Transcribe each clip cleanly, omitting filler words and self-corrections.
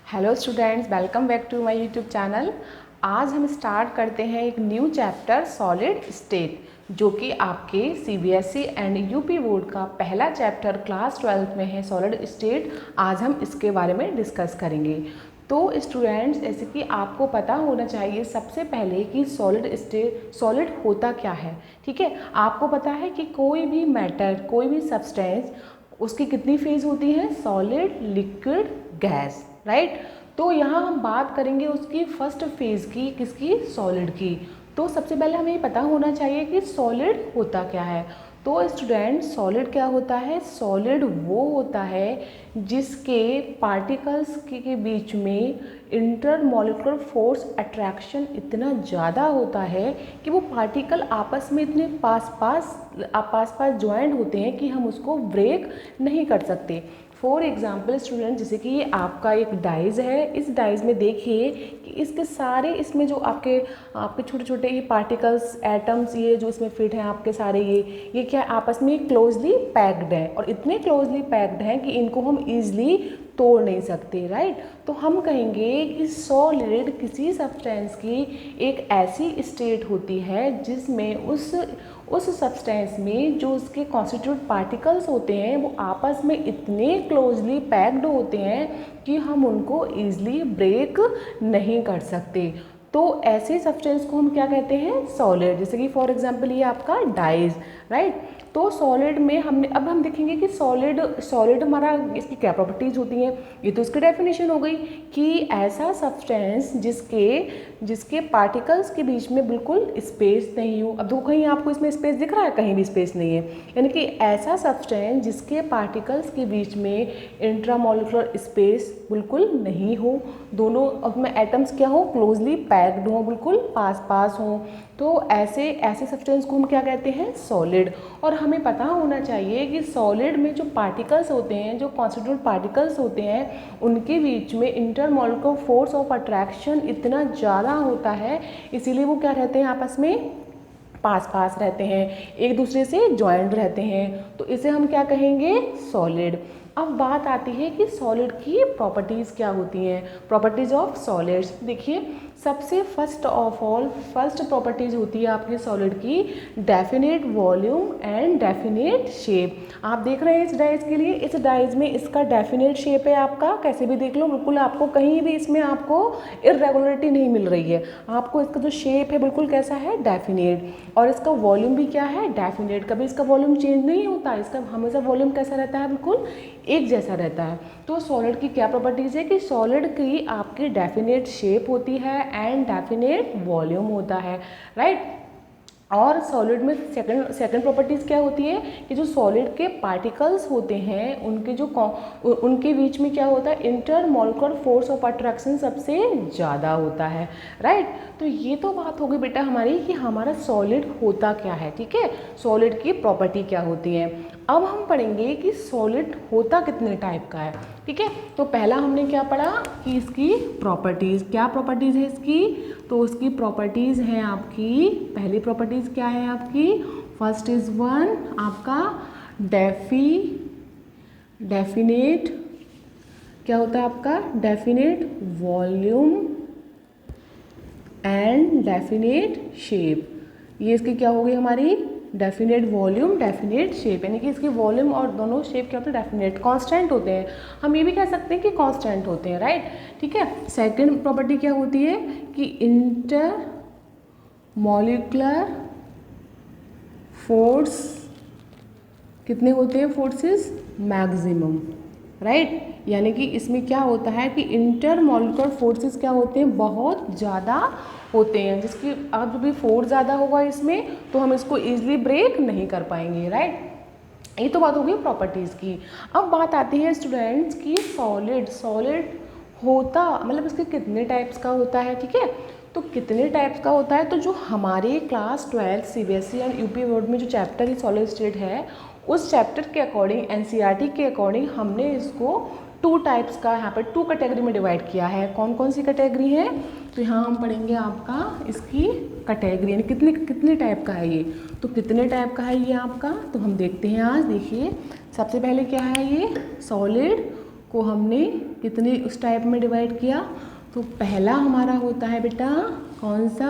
Hello students, welcome back to my YouTube channel. आज हम start करते हैं एक न्यू चैप्टर सॉलिड स्टेट, जो कि आपके सीबीएसई एंड यूपी बोर्ड का पहला चैप्टर क्लास 12 में है सॉलिड स्टेट। आज हम इसके बारे में डिस्कस करेंगे। तो स्टूडेंट्स, जैसे कि आपको पता होना चाहिए सबसे पहले कि सॉलिड होता क्या है। ठीक है, आपको पता है कि कोई भी मैटर, कोई भी सब्सटेंस, उसकी कितनी फेज होती है, सॉलिड, लिक्विड, गैस, राइट। तो यहाँ हम बात करेंगे उसकी फर्स्ट फेज की, किसकी, सॉलिड की। तो सबसे पहले हमें ये पता होना चाहिए कि सॉलिड होता क्या है। तो स्टूडेंट, सॉलिड क्या होता है? सॉलिड वो होता है जिसके पार्टिकल्स के बीच में इंटरमॉलिक्यूलर फोर्स अट्रैक्शन इतना ज़्यादा होता है कि वो पार्टिकल आपस में इतने पास पास ज्वाइंट होते हैं कि हम उसको ब्रेक नहीं कर सकते। फॉर एग्जाम्पल स्टूडेंट, जैसे कि ये आपका एक डाइज है। इस डाइज में देखिए कि इसके सारे, इसमें जो आपके छोटे छोटे ये पार्टिकल्स, एटम्स, ये जो इसमें फिट हैं आपके सारे, ये क्या आपस में क्लोजली पैक्ड हैं, और इतने क्लोजली पैक्ड हैं कि इनको हम ईजिली तोड़ नहीं सकते, राइट। तो हम कहेंगे कि सॉलिड किसी सब्सटेंस की एक ऐसी स्टेट होती है जिसमें उस सब्सटेंस में जो उसके कॉन्स्टिट्यूट पार्टिकल्स होते हैं वो आपस में इतने क्लोजली पैक्ड होते हैं कि हम उनको ईजिली ब्रेक नहीं कर सकते। तो ऐसे सब्सटेंस को हम क्या कहते हैं, सॉलिड। जैसे कि फॉर एग्जांपल ये आपका डाइज, राइट। तो सॉलिड में हम देखेंगे कि सॉलिड हमारा, इसकी क्या प्रॉपर्टीज़ होती हैं। ये तो इसकी डेफिनेशन हो गई कि ऐसा सब्सटेंस जिसके पार्टिकल्स के बीच में बिल्कुल स्पेस नहीं हो। अब देखो, कहीं आपको इसमें स्पेस दिख रहा है, कहीं भी स्पेस नहीं है। यानी कि ऐसा सब्सटेंस जिसके पार्टिकल्स के बीच में इंट्रामॉलिक्यूलर स्पेस बिल्कुल नहीं हो, दोनों में एटम्स क्या हो, क्लोजली पैक्ड हो, बिल्कुल पास पास हो। तो ऐसे सब्सटेंस को हम क्या कहते हैं, सॉलिड। और हमें पता होना चाहिए कि सॉलिड में जो पार्टिकल्स होते हैं, जो कॉन्स्टिट्यूट पार्टिकल्स होते हैं, उनके बीच में इंटरमॉलिक्यूलर फोर्स ऑफ अट्रैक्शन इतना ज़्यादा होता है, इसीलिए वो क्या रहते हैं, आपस में पास पास रहते हैं, एक दूसरे से ज्वाइंट रहते हैं। तो इसे हम क्या कहेंगे, सॉलिड। अब बात आती है कि सॉलिड की प्रॉपर्टीज़ क्या होती हैं, प्रॉपर्टीज़ ऑफ सॉलिड्स। देखिए, सबसे फर्स्ट प्रॉपर्टीज़ होती है आपके सॉलिड की, definite volume and definite shape. आप देख रहे हैं इस डाइज के लिए, इस डाइज में इसका डेफिनेट शेप है आपका, कैसे भी देख लो, बिल्कुल आपको कहीं भी इसमें आपको इरेगुलरिटी नहीं मिल रही है। आपको इसका जो शेप है बिल्कुल कैसा है, डेफिनेट। और इसका वॉल्यूम भी क्या है, डेफिनेट। कभी इसका वॉल्यूम चेंज नहीं होता, इसका हमेशा वॉल्यूम कैसा रहता है, बिल्कुल एक जैसा रहता है। तो सॉलिड की क्या प्रॉपर्टीज़ है कि सॉलिड की आपकी डेफिनेट शेप होती है एंड डेफिनेट वॉल्यूम होता है, राइट। और सॉलिड में सेकंड प्रॉपर्टीज़ क्या होती है कि जो सॉलिड के पार्टिकल्स होते हैं उनके बीच में क्या होता है, इंटरमॉलिक्यूलर फोर्स ऑफ अट्रैक्शन सबसे ज़्यादा होता है, राइट। तो ये तो बात हो गई बेटा हमारी कि हमारा सॉलिड होता क्या है, ठीक है, सॉलिड की प्रॉपर्टी क्या होती है। अब हम पढ़ेंगे कि सॉलिड होता कितने टाइप का है, ठीक है। तो पहला हमने क्या पढ़ा कि इसकी प्रॉपर्टीज़, क्या प्रॉपर्टीज़ है इसकी, तो उसकी प्रॉपर्टीज़ हैं आपकी, पहली प्रॉपर्टीज़ क्या है आपकी, फर्स्ट इज वन आपका डेफिनेट, क्या होता है आपका, definite volume and definite shape. ये इसकी क्या हो गई हमारी, डेफिनेट वॉल्यूम, डेफिनेट शेप। यानी कि इसकी वॉल्यूम और दोनों शेप क्या होते हैं, डेफिनेट, कांस्टेंट होते हैं। हम ये भी कह सकते हैं कि कांस्टेंट होते हैं, राइट, ठीक है। सेकंड प्रॉपर्टी क्या होती है कि इंटर मॉलिक्यूलर फोर्स कितने होते हैं, फोर्सेस मैक्सिमम, राइट। यानी कि इसमें क्या होता है कि इंटर मॉलिक्यूलर फोर्सेस क्या होते हैं, बहुत ज़्यादा होते हैं, जिसकी अब भी फोर्स ज़्यादा होगा इसमें तो हम इसको ईजिली ब्रेक नहीं कर पाएंगे, राइट। ये तो बात हो गई प्रॉपर्टीज़ की। अब बात आती है स्टूडेंट्स की सॉलिड होता मतलब इसके कितने टाइप्स का होता है, ठीक है। तो कितने टाइप्स का होता है, तो जो हमारे class 12 CBSE and UP board में जो चैप्टर सॉलिड स्टेट है, उस चैप्टर के अकॉर्डिंग, एनसीईआरटी के अकॉर्डिंग हमने इसको 2 टाइप्स का, यहाँ पर 2 कैटेगरी में डिवाइड किया है। कौन कौन सी कैटेगरी है, तो यहाँ हम पढ़ेंगे आपका इसकी कैटेगरी, यानी कितने टाइप का है ये। तो कितने टाइप का है ये आपका, तो हम देखते हैं आज। देखिए, सबसे पहले क्या है ये, सॉलिड को हमने कितने उस टाइप में डिवाइड किया, तो पहला हमारा होता है बेटा कौन सा,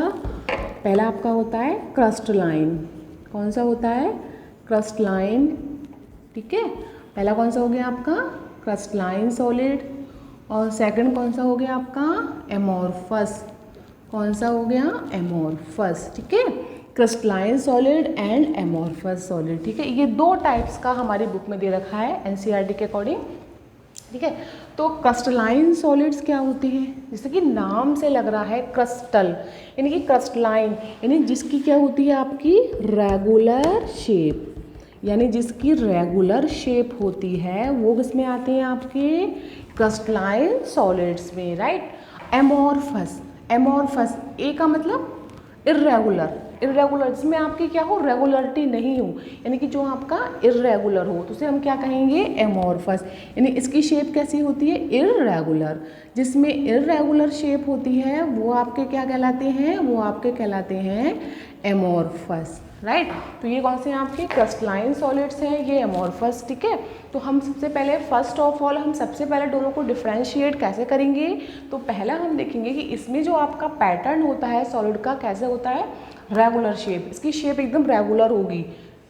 पहला आपका होता है क्रस्टलाइन। कौन सा होता है, क्रस्टलाइन, ठीक है। पहला कौन सा हो गया आपका क्रस्टलाइन सॉलिड, और सेकंड कौन सा हो गया आपका एमोर्फस। कौन सा हो गया एमोर्फस, ठीक है। Crystalline solid and amorphous solid, ठीक है। ये दो टाइप्स का हमारी बुक में दे रखा है एनसीईआरटी के अकॉर्डिंग, ठीक है। तो क्रिस्टलाइन सॉलिड्स क्या होते हैं, जैसे कि नाम से लग रहा है क्रिस्टल, यानी कि क्रिस्टलाइन यानी जिसकी क्या होती है आपकी रेगुलर शेप, यानी जिसकी रेगुलर शेप होती है वो किसमें आते हैं आपके क्रिस्टलाइन सॉलिड्स में, राइट। एमोर्फस, एमोर्फस ए का मतलब इर्रेगुलर, इर्रेगुलर जिसमें आपकी क्या हो रेगुलरिटी नहीं हो, यानी कि जो आपका इर्रेगुलर हो तो उसे हम क्या कहेंगे एमोर्फस, यानी इसकी शेप कैसी होती है इर्रेगुलर। जिसमें इर्रेगुलर शेप होती है वो आपके क्या कहलाते हैं, वो आपके कहलाते हैं एमोर्फस, राइट। तो ये कौन से हैं आपके क्रिस्टलाइन सॉलिड्स हैं, ये एमोर्फस, ठीक है। तो हम सबसे पहले फर्स्ट ऑफ ऑल हम सबसे पहले दोनों को डिफरेंशिएट कैसे करेंगे, तो पहला हम देखेंगे कि इसमें जो आपका पैटर्न होता है सॉलिड का कैसे होता है रेगुलर शेप, इसकी शेप एकदम रेगुलर होगी,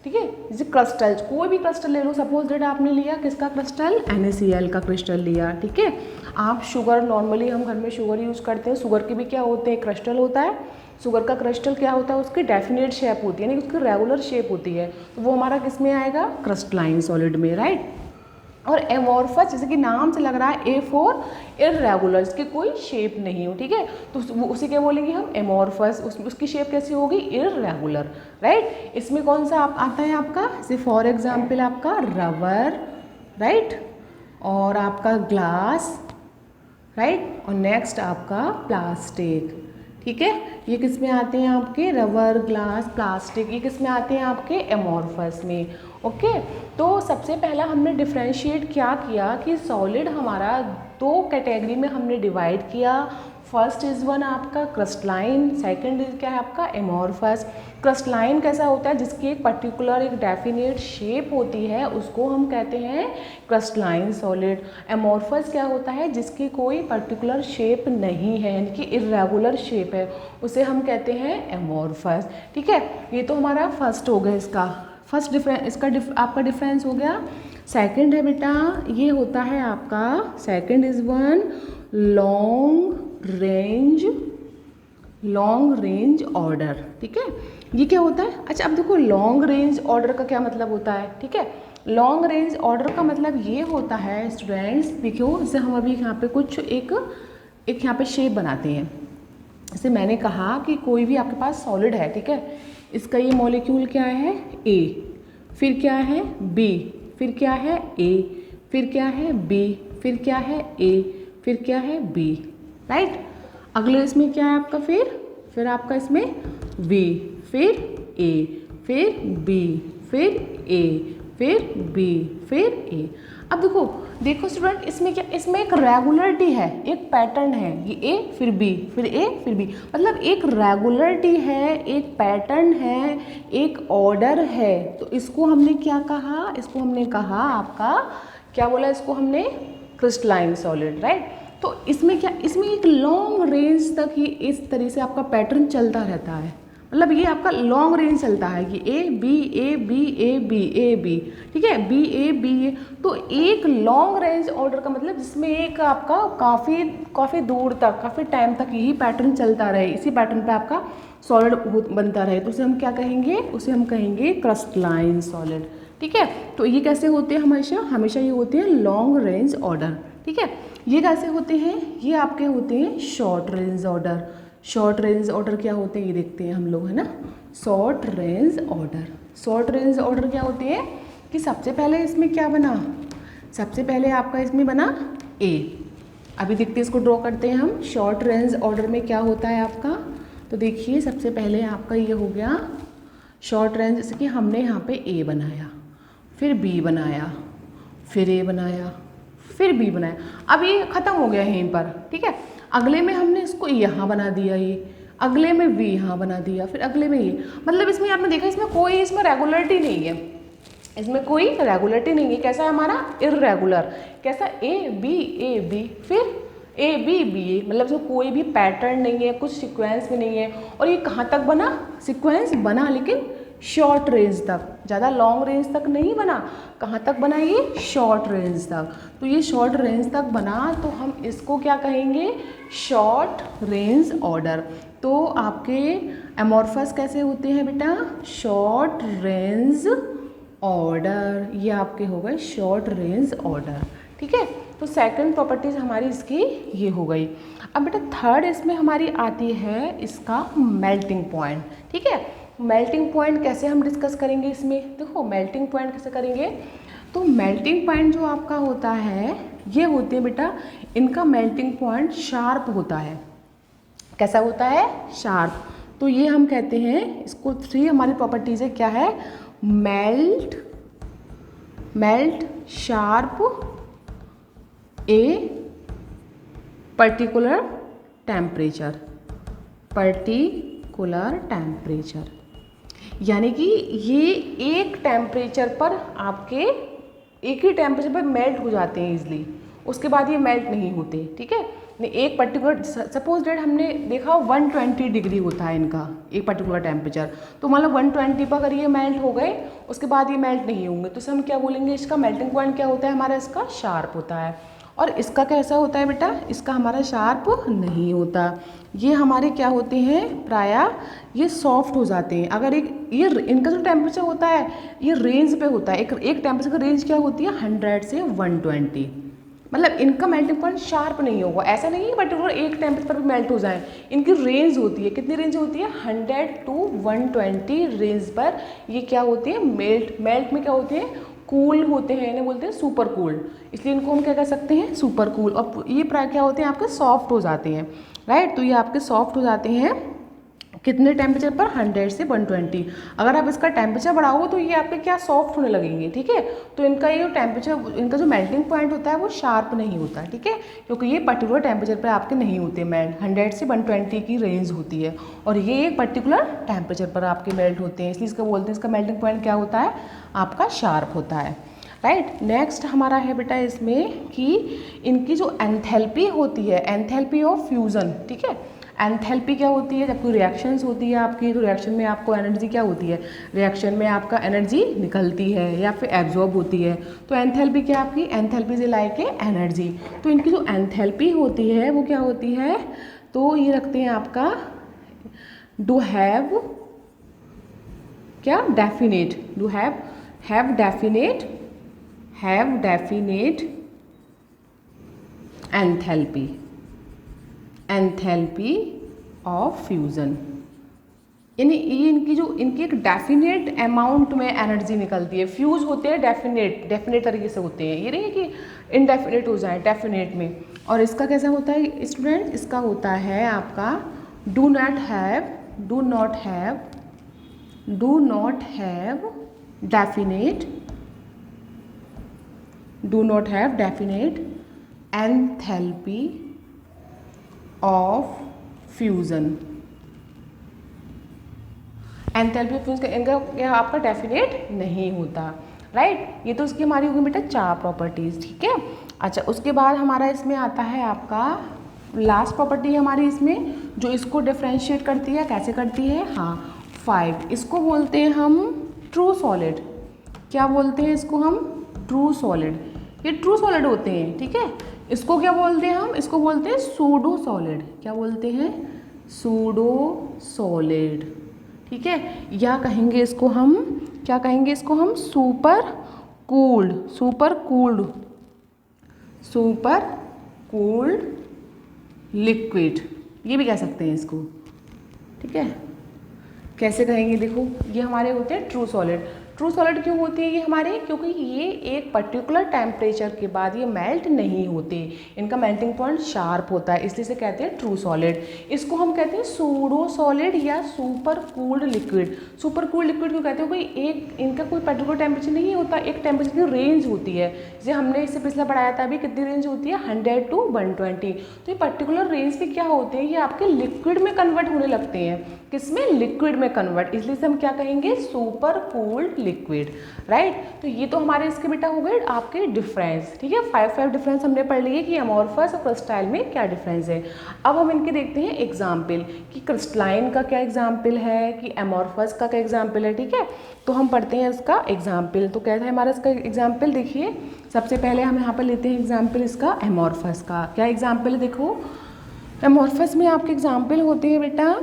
ठीक है। जैसे क्रिस्टल, कोई भी क्रिस्टल ले लो, सपोज दैट आपने लिया किसका क्रिस्टल NaCl का क्रिस्टल लिया, ठीक है। आप शुगर, नॉर्मली हम घर में शुगर यूज़ करते हैं, शुगर के भी क्या होते हैं क्रिस्टल होता है, शुगर का क्रिस्टल क्या होता है उसकी डेफिनेट शेप होती है, यानी उसकी रेगुलर शेप होती है, तो वो हमारा किस में आएगा क्रिस्टलाइन सॉलिड में, राइट। और एमोर्फस जैसे कि नाम से लग रहा है ए फॉर इर्रेगुलर, इसकी कोई शेप नहीं हो, ठीक है। तो वो उसी क्या बोलेंगे हम एमोर्फस, उसकी शेप कैसी होगी इर्रेगुलर, राइट। इसमें कौन सा आता है आपका, जैसे फॉर एग्जाम्पल आपका रबर, राइट, और आपका ग्लास, राइट, और नेक्स्ट आपका प्लास्टिक, ठीक है। ये किस में आते हैं आपके रबर, ग्लास, प्लास्टिक, ये किस में आते हैं आपके एमोर्फस में, ओके। तो सबसे पहला हमने डिफरेंशिएट क्या किया कि सॉलिड हमारा दो कैटेगरी में हमने डिवाइड किया। फर्स्ट इज़ वन आपका क्रिस्टलाइन, सेकंड इज क्या है आपका एमोर्फस। क्रिस्टलाइन कैसा होता है, जिसकी एक पर्टिकुलर एक डेफिनेट शेप होती है उसको हम कहते हैं क्रिस्टलाइन सॉलिड। एमोर्फस क्या होता है, जिसकी कोई पर्टिकुलर शेप नहीं है, यानी कि इर्रेगुलर शेप है, उसे हम कहते हैं एमोर्फस, ठीक है। ये तो हमारा फर्स्ट हो गया, इसका फर्स्ट डिफरेंस, इसका आपका डिफरेंस हो गया। सेकंड है बेटा, ये होता है आपका second is one long range order, ठीक है। ये क्या होता है, अच्छा अब देखो लॉन्ग रेंज ऑर्डर का क्या मतलब होता है, ठीक है। लॉन्ग रेंज ऑर्डर का मतलब ये होता है स्टूडेंट्स, देखो जैसे हम अभी यहाँ पे कुछ एक यहाँ पे शेप बनाते हैं। जैसे मैंने कहा कि कोई भी आपके पास सॉलिड है, ठीक है, इसका ये मॉलिक्यूल क्या है A, फिर क्या है B, फिर क्या है A, फिर क्या है B, फिर क्या है A, फिर क्या है B, राइट। अगले इसमें क्या है आपका फिर आपका इसमें V, फिर A, फिर B, फिर A, फिर B, फिर A। अब देखो स्टूडेंट, इसमें क्या, इसमें एक रेगुलरिटी है, एक पैटर्न है, ये A फिर B, फिर A फिर B, मतलब एक रेगुलरिटी है, एक पैटर्न है, एक ऑर्डर है। तो इसको हमने क्या कहा, इसको हमने कहा आपका क्या बोला, इसको हमने क्रिस्टलाइन सॉलिड, राइट। तो इसमें क्या, इसमें एक लॉन्ग रेंज तक ही इस तरह से आपका पैटर्न चलता रहता है, मतलब ये आपका लॉन्ग रेंज चलता है कि A B A B A B A B, ठीक है, B A B A। तो एक लॉन्ग रेंज ऑर्डर का मतलब जिसमें एक आपका काफ़ी दूर तक, काफ़ी टाइम तक यही पैटर्न चलता रहे, इसी पैटर्न पे आपका सॉलिड बनता रहे, तो उसे हम क्या कहेंगे, उसे हम कहेंगे क्रिस्टलाइन सॉलिड, ठीक है। तो ये कैसे होते हैं, हमेशा ये होते हैं लॉन्ग रेंज ऑर्डर, ठीक है। ये कैसे होते हैं, ये आपके होते हैं short range order. Short range order क्या होते हैं ये देखते हैं हम लोग, है ना। शॉर्ट रेंज ऑर्डर क्या होते हैं कि सबसे पहले इसमें क्या बना, सबसे पहले आपका इसमें बना A। अभी देखते हैं, इसको ड्रॉ करते हैं हम। शॉर्ट रेंज ऑर्डर में क्या होता है आपका, तो देखिए सबसे पहले आपका ये हो गया शॉर्ट रेंज, जैसे कि हमने यहाँ पे A बनाया, फिर B बनाया, फिर A बनाया, फिर B बनाया। अब ये ख़त्म हो गया यहीं पर, ठीक है। अगले में हमने इसको यहाँ बना दिया, ये अगले में V यहाँ बना दिया, फिर अगले में ये, मतलब इसमें आपने देखा इसमें कोई इसमें रेगुलरिटी नहीं है, इसमें कोई रेगुलरिटी नहीं है। कैसा है हमारा, इर्रेगुलर। कैसा, ए बी फिर ए बी बी ए, मतलब इसमें कोई भी पैटर्न नहीं है, कुछ सीक्वेंस भी नहीं है। और ये कहाँ तक बना, सीक्वेंस बना लेकिन शॉर्ट रेंज तक, ज़्यादा लॉन्ग रेंज तक नहीं बना। कहाँ तक बना, ये शॉर्ट रेंज तक। तो ये शॉर्ट रेंज तक बना तो हम इसको क्या कहेंगे, शॉर्ट रेंज ऑर्डर। तो आपके एमॉर्फस कैसे होते हैं बेटा, शॉर्ट रेंज ऑर्डर। ये आपके हो गए शॉर्ट रेंज ऑर्डर, ठीक है। तो सेकंड प्रॉपर्टीज हमारी इसकी ये हो गई। अब बेटा थर्ड इसमें हमारी आती है इसका मेल्टिंग पॉइंट, ठीक है। मेल्टिंग पॉइंट कैसे हम डिस्कस करेंगे इसमें, देखो मेल्टिंग पॉइंट कैसे करेंगे। तो मेल्टिंग पॉइंट जो आपका होता है, ये होते हैं बेटा, इनका मेल्टिंग पॉइंट शार्प होता है। कैसा होता है, शार्प। तो ये हम कहते हैं इसको, थ्री हमारी प्रॉपर्टीज है, क्या है, melt sharp a particular temperature, यानी कि ये एक टेम्परेचर पर आपके, एक ही टेम्परेचर पर मेल्ट हो जाते हैं इजीली, उसके बाद ये मेल्ट नहीं होते, ठीक है। एक पर्टिकुलर, सपोज डेट हमने देखा 120 डिग्री होता है इनका एक पर्टिकुलर टेम्परेचर, तो मतलब 120 पर अगर ये मेल्ट हो गए उसके बाद ये मेल्ट नहीं होंगे, तो हम क्या बोलेंगे, इसका मेल्टिंग पॉइंट क्या होता है हमारा, इसका शार्प होता है। और इसका कैसा होता है बेटा, इसका हमारा शार्प नहीं होता। ये हमारे क्या होते हैं, प्रायः ये सॉफ्ट हो जाते हैं। अगर ये इनका जो टेम्परेचर होता है ये रेंज पे होता है, एक टेम्परेचर की रेंज क्या होती है, 100 से 120, मतलब इनका मेल्टिंग पॉइंट शार्प नहीं होगा। ऐसा नहीं है पर्टिकुलर एक टेम्परेचर पर भी मेल्ट हो जाए, इनकी रेंज होती है, कितनी रेंज होती है, 100 to 120 रेंज पर ये क्या होती है, मेल्ट में क्या होते हैं, कूल होते हैं, इन्हें बोलते हैं सुपर कूल्ड, इसलिए इनको हम क्या कह सकते हैं, सुपर कूल। और ये प्राय क्या होते हैं, आपके सॉफ्ट हो जाते हैं, राइट। तो ये आपके सॉफ्ट हो जाते हैं कितने टेम्परेचर पर, 100 से 120। अगर आप इसका टेम्परेचर बढ़ाओगे तो ये आपके क्या, सॉफ्ट होने लगेंगे, ठीक है। तो इनका ये टेम्परेचर, इनका जो मेल्टिंग पॉइंट होता है वो शार्प नहीं होता, ठीक है, क्योंकि ये पर्टिकुलर टेम्परेचर पर आपके नहीं होते मेल्ट, 100 से 120 की रेंज होती है, और ये एक पर्टिकुलर टेम्परेचर पर आपके मेल्ट होते हैं, इसलिए इसका बोलते हैं, इसका मेल्टिंग पॉइंट क्या होता है, आपका शार्प होता है, राइट। नेक्स्ट हमारा है बेटा इसमें कि इनकी जो एंथैल्पी होती है, एंथैल्पी ऑफ फ्यूज़न, ठीक है। एंथैल्पी क्या होती है, जब कोई रिएक्शंस होती है आपकी, तो रिएक्शन में आपको एनर्जी क्या होती है, रिएक्शन में आपका एनर्जी निकलती है या फिर एब्जॉर्ब होती है। तो एंथैल्पी क्या आपकी, एंथैल्पी से लाइक है एनर्जी। तो इनकी जो एंथैल्पी होती है वो क्या होती है, तो ये रखते हैं आपका डू हैव, क्या, definite, do have definite enthalpy of fusion, यानी ये इनकी एक डेफिनेट अमाउंट में एनर्जी निकलती है। फ्यूज होते हैं डेफिनेट तरीके से होते हैं, ये नहीं है कि इनडेफिनेट हो जाए, डेफिनेट में। और इसका कैसा होता है स्टूडेंट, इसका होता है आपका do not have definite enthalpy of fusion. Enthalpy of fusion इनका आपका डेफिनेट नहीं होता, राइट। ये तो उसकी हमारी होगी बेटा 4 प्रॉपर्टीज़, ठीक है। अच्छा, उसके बाद हमारा इसमें आता है आपका लास्ट प्रॉपर्टी हमारी इसमें, जो इसको डिफ्रेंशिएट करती है, कैसे करती है, हाँ 5, इसको बोलते हैं हम ट्रू सॉलिड। क्या बोलते हैं इसको हम, ट्रू सॉलिड। ये ट्रू सॉलिड होते हैं, ठीक है। इसको क्या बोलते हैं हम, इसको बोलते हैं सूडो सॉलिड। क्या बोलते हैं, सूडो सॉलिड, ठीक है। या कहेंगे इसको हम, क्या कहेंगे इसको हम, सुपर कूल्ड लिक्विड, ये भी कह सकते हैं इसको, ठीक है। कैसे कहेंगे, देखो ये हमारे होते हैं ट्रू सॉलिड। ट्रू सॉलिड क्यों होती है ये हमारे, क्योंकि ये एक पर्टिकुलर टेम्परेचर के बाद ये मेल्ट नहीं होते, इनका मेल्टिंग पॉइंट शार्प होता है, इसलिए से कहते हैं ट्रू सॉलिड। इसको हम कहते हैं सूडो सॉलिड या super cooled liquid. Super cooled liquid क्यों कहते हैं, कोई एक इनका कोई पर्टिकुलर टेम्परेचर नहीं होता, एक टेम्परेचर की रेंज होती है। जैसे हमने इससे पिछला पढ़ाया था अभी, कितनी रेंज होती है, 100 to 120। तो ये पर्टिकुलर रेंज पे क्या होते हैं, ये आपके लिक्विड में कन्वर्ट होने लगते हैं, किसमें, लिक्विड में कन्वर्ट, इसलिए से हम क्या कहेंगे, सुपर कूल्ड लिक्विड, राइट। तो ये तो हमारे इसके बेटा हो गए आपके डिफरेंस, ठीक है। 5 डिफरेंस हमने पढ़ लिए कि अमॉर्फस और क्रिस्टल में क्या डिफरेंस है। अब हम इनके देखते हैं एग्जाम्पल कि क्रिस्टलाइन का क्या एग्जाम्पल है, कि अमॉर्फस का क्या एग्जाम्पल है, ठीक है। तो हम पढ़ते हैं इसका एग्जाम्पल। तो क्या है हमारा इसका एग्जाम्पल, देखिए सबसे पहले हम यहाँ पर लेते हैं एग्जाम्पल इसका अमॉर्फस का। क्या एग्जाम्पल है, देखो अमॉर्फस में आपके एग्जाम्पल होते हैं बेटा,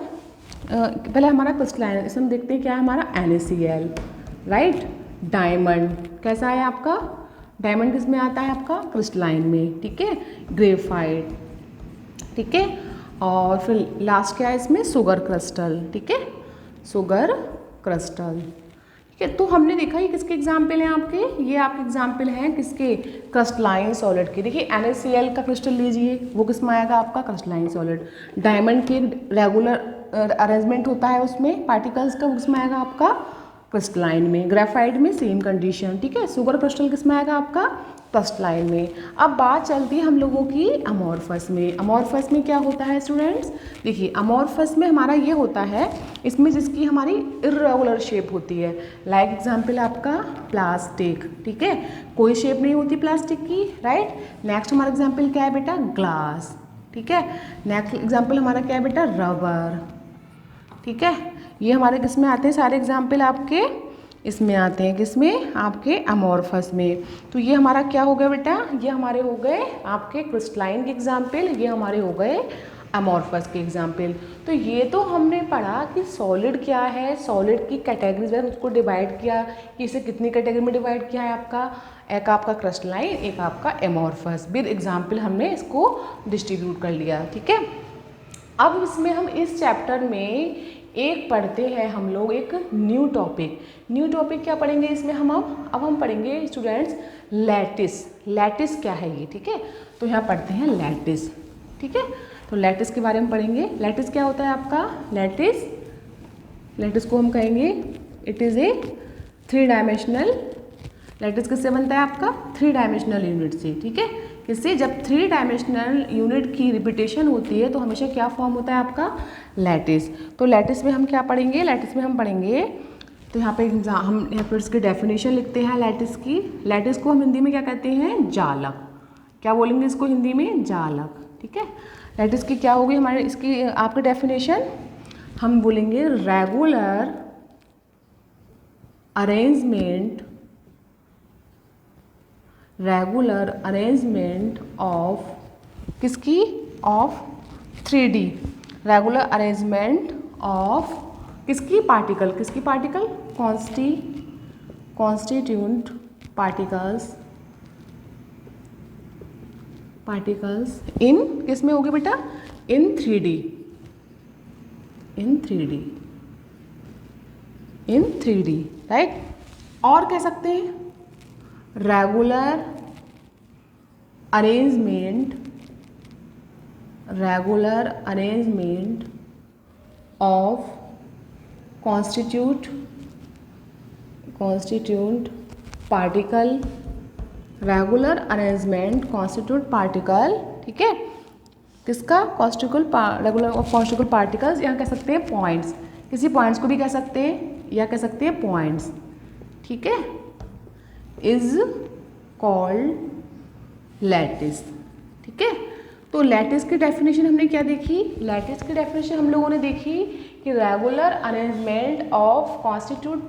पहले हमारा क्रिस्टलाइन, इसमें हम देखते हैं क्या है हमारा NaCl, राइट। डायमंड कैसा है आपका, डायमंड किस में आता है आपका क्रिस्टलाइन में, ठीक है। ग्रेफाइट, ठीक है। और फिर लास्ट क्या है इसमें, शुगर क्रिस्टल, ठीक है, शुगर क्रिस्टल, ठीक है। तो हमने देखा ये किसके एग्जाम्पल हैं आपके, ये आपके एग्जाम्पल हैं किसके, क्रिस्टलाइन सॉलिड के। देखिए NaCl का क्रिस्टल लीजिए, वो किस में आएगा आपका क्रिस्टलाइन सॉलिड। डायमंड के रेगुलर अरेंजमेंट होता है उसमें पार्टिकल्स का, किस में आएगा आपका क्रिस्टलाइन में। ग्रेफाइट में सेम कंडीशन, ठीक है। शुगर क्रिस्टल किस में आएगा आपका क्रिस्टलाइन में। अब बात चलती है हम लोगों की अमॉर्फस में। अमॉर्फस में क्या होता है स्टूडेंट्स, देखिए अमॉर्फस में हमारा ये होता है, इसमें जिसकी हमारी इर्रेगुलर शेप होती है। लाइक एग्जाम्पल आपका प्लास्टिक, ठीक है, कोई शेप नहीं होती प्लास्टिक की, राइट। नेक्स्ट हमारा एग्जाम्पल क्या है बेटा, ग्लास, ठीक है। नेक्स्ट एग्जाम्पल हमारा क्या है बेटा, रबर, ठीक है। ये हमारे किस में आते हैं सारे एग्जाम्पल आपके, इसमें आते हैं किसमें, आपके अमॉर्फस में। तो ये हमारा क्या हो गया बेटा, ये हमारे हो गए आपके क्रिस्टलाइन के एग्जाम्पल, ये हमारे हो गए अमॉर्फस के एग्जाम्पल। तो ये तो हमने पढ़ा कि सॉलिड क्या है, सॉलिड की कैटेगरीज है, उसको डिवाइड किया कि इसे कितनी कैटेगरी में डिवाइड किया है आपका, एक आपका क्रिस्टलाइन, एक आपका अमॉर्फस, विद एग्जाम्पल हमने इसको डिस्ट्रीब्यूट कर लिया, ठीक है। अब इसमें हम इस चैप्टर में एक पढ़ते हैं हम लोग एक न्यू टॉपिक। न्यू टॉपिक क्या पढ़ेंगे इसमें हम, अब हम पढ़ेंगे स्टूडेंट्स लैटिस। लैटिस क्या है ये, ठीक है। तो यहाँ पढ़ते हैं लैटिस, ठीक है। तो लैटिस के बारे में पढ़ेंगे। लैटिस क्या होता है आपका, लैटिस, लैटिस को हम कहेंगे it is a 3 dimensional, lattice किससे बनता है आपका 3 डायमेंशनल यूनिट से, ठीक है। किससे, जब 3 डायमेंशनल यूनिट की रिपीटेशन होती है तो हमेशा क्या फॉर्म होता है आपका लैटिस। तो लैटिस में हम क्या पढ़ेंगे, लैटिस में हम पढ़ेंगे, तो यहाँ पे हम यहाँ पर इसकी डेफिनेशन लिखते हैं लैटिस की। लैटिस को हम हिंदी में क्या कहते हैं, जालक। क्या बोलेंगे इसको हिंदी में, जालक, ठीक है। लैटिस की क्या होगी हमारे, इसकी आपकी डेफिनेशन हम बोलेंगे regular arrangement, regular arrangement of किसकी, of 3D, regular arrangement of किसकी, पार्टिकल, किसकी particle, constituent particles, particles in किस में होगी बेटा, इन 3D, इन 3D, इन 3D, राइट। और कह सकते हैं regular arrangement, regular arrangement of constituent particle, regular arrangement constitute particle, ठीक है, किसका, रेगुलर ऑफ कॉन्स्टिट्यूट पार्टिकल्स, यहाँ कह सकते हैं पॉइंट्स, किसी पॉइंट्स को भी कह सकते हैं या कह सकते हैं पॉइंट्स, ठीक है, इज कॉल्ड लैटिस, ठीक है। तो लैटिस की डेफिनेशन हमने क्या देखी, लैटिस की डेफिनेशन हम लोगों ने देखी कि regular arrangement of constitute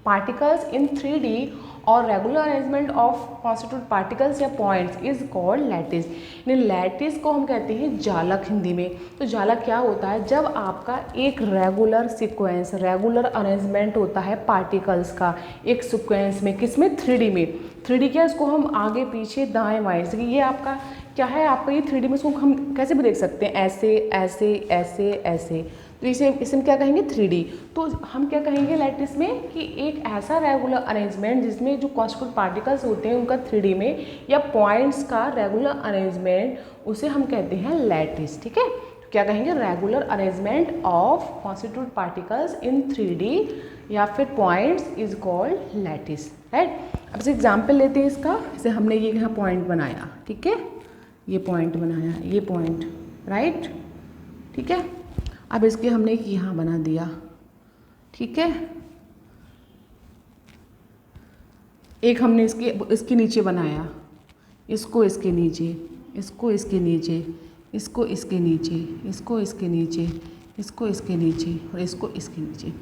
particles in 3D और regular arrangement of constitute particles या points is called lattice. Lattice को हम कहते हैं जालक हिंदी में। तो जालक क्या होता है, जब आपका एक रेगुलर सीक्वेंस, रेगुलर अरेंजमेंट होता है पार्टिकल्स का एक सीक्वेंस में, किसमें, 3D में। 3D क्या, इसको हम आगे पीछे दाएं बाएं से, ये आपका क्या है, आपका ये 3D में, इसको हम कैसे भी देख सकते हैं, ऐसे ऐसे ऐसे ऐसे, तो इसे क्या कहेंगे 3D। तो हम क्या कहेंगे लैटिस में कि एक ऐसा रेगुलर अरेंजमेंट जिसमें जो कॉन्स्टिट्यूट पार्टिकल्स होते हैं उनका 3D में या पॉइंट्स का रेगुलर अरेंजमेंट, उसे हम कहते हैं लैटिस, ठीक है। क्या कहेंगे, regular arrangement of constitute particles in 3D या फिर points is called lattice, right. अब इसे एग्जाम्पल लेते हैं इसका, जैसे हमने ये यहाँ पॉइंट बनाया, ठीक है, ये पॉइंट बनाया, ये पॉइंट, राइट, ठीक है। अब इसके हमने यहाँ बना दिया, ठीक है, एक हमने इसके नीचे बनाया, इसको इसके नीचे, इसको इसके नीचे, इसको इसके नीचे, इसको इसके नीचे, इसको इसके नीचे और इसको इसके नीचे।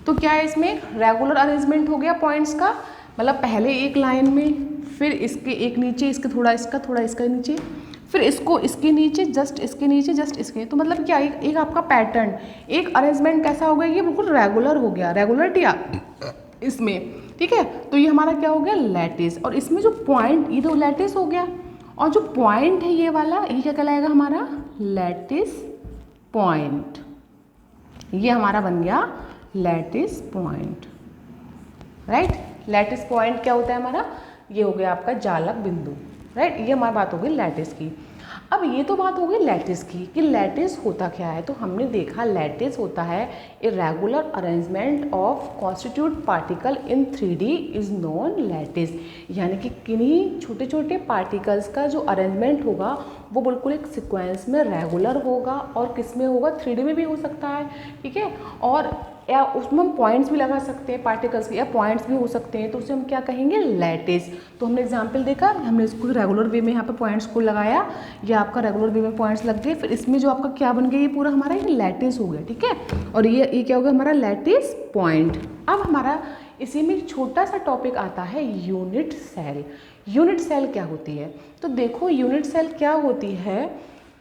तो क्या है, इसमें रेगुलर अरेंजमेंट हो गया पॉइंट्स का, मतलब पहले एक लाइन में, फिर इसके एक नीचे, इसके थोड़ा इसका नीचे, फिर इसको इसके नीचे, जस्ट इसके नीचे, जस्ट इसके। तो मतलब क्या, एक आपका पैटर्न, एक अरेंजमेंट कैसा हो गया, ये बिल्कुल रेगुलर हो गया, रेगुलरिटी इसमें, ठीक है। तो ये हमारा क्या हो गया, लैटिस। और इसमें जो पॉइंट, ये तो लैटिस हो गया, और जो पॉइंट है ये वाला, ये क्या कहलाएगा हमारा, लैटिस पॉइंट। ये हमारा बन गया lattice point, right. Lattice point क्या होता है हमारा, ये हो गया आपका जालक बिंदु, राइट। ये हमारी बात हो गई लैटिस की। अब ये तो बात हो गई लैटिस की कि लैटिस होता क्या है। तो हमने देखा लैटिस होता है irregular arrangement of constitute particle in 3D is non lattice, यानी कि किन्हीं छोटे छोटे पार्टिकल्स का जो अरेंजमेंट होगा वो बिल्कुल एक सीक्वेंस में रेगुलर होगा, और किस में होगा, 3D में भी हो सकता है, ठीक है। और या उसमें हम पॉइंट्स भी लगा सकते हैं पार्टिकल्स के, या पॉइंट्स भी हो सकते हैं, तो उसे हम क्या कहेंगे, लैटिस। तो हमने एग्जांपल देखा, हमने इसको रेगुलर वे में यहाँ पे पॉइंट्स को लगाया, ये आपका रेगुलर वे में पॉइंट्स लग गए, फिर इसमें जो आपका क्या बन गया, ये पूरा हमारा ये लैटिस हो गया, ठीक है। और ये क्या हो गया हमारा लैटिस पॉइंट। अब हमारा इसी में छोटा सा टॉपिक आता है यूनिट सेल। यूनिट सेल क्या होती है, तो देखो यूनिट सेल क्या होती है,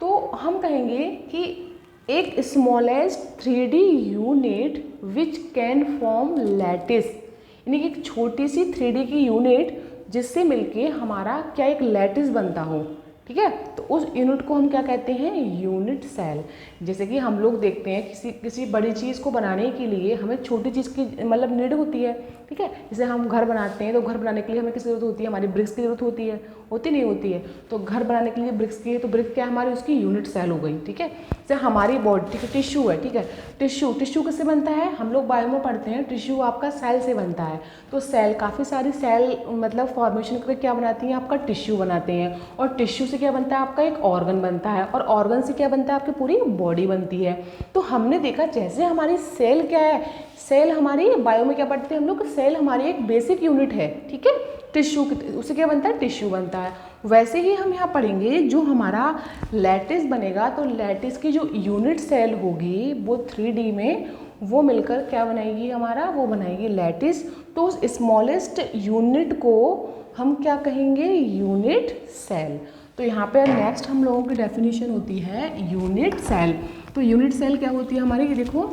तो हम कहेंगे कि एक smallest 3D unit which can form lattice, यानी कि एक छोटी सी 3D की यूनिट जिससे मिलके हमारा क्या एक लैटिस बनता हो, ठीक है। तो उस यूनिट को हम क्या कहते हैं, यूनिट सेल। जैसे कि हम लोग देखते हैं किसी बड़ी चीज़ को बनाने के लिए हमें छोटी चीज़ की मतलब नीड होती है, ठीक है। जैसे हम घर बनाते हैं तो घर बनाने के लिए हमें किसकी जरूरत होती है, हमारी ब्रिक्स की जरूरत होती है, होती नहीं होती है। तो घर बनाने के लिए ब्रिक्स की है, तो ब्रिक क्या हमारी उसकी यूनिट सेल हो गई, ठीक है। जैसे हमारी बॉडी, ठीक है, टिश्यू है, ठीक है। टिश्यू किससे बनता है, हम लोग बायो में पढ़ते हैं, टिश्यू आपका सेल से बनता है। तो सेल, काफ़ी सारी सेल मतलब फॉर्मेशन करके क्या बनाती हैं, आपका टिश्यू बनाते हैं, और टिश्यू से क्या बनता है, आपका एक ऑर्गन बनता है, और ऑर्गन से क्या बनता है, आपकी पूरी बॉडी बनती है। तो हमने देखा जैसे हमारी सेल क्या है, सेल हमारी बायो में क्या पढ़ते हैं हम लोग, सेल हमारी एक बेसिक यूनिट है, ठीक है। टिश्यू उससे क्या बनता है, टिश्यू बनता है। वैसे ही हम यहाँ पढ़ेंगे जो हमारा लैटिस बनेगा, तो लैटिस की जो यूनिट सेल होगी वो 3D में वो मिलकर क्या बनाएगी हमारा, वो बनाएगी लैटिस। तो उस स्मॉलेस्ट यूनिट को हम क्या कहेंगे, यूनिट सेल। तो यहाँ पे नेक्स्ट हम लोगों की डेफिनेशन होती है यूनिट सेल। तो यूनिट सेल क्या होती है हमारी, ये देखो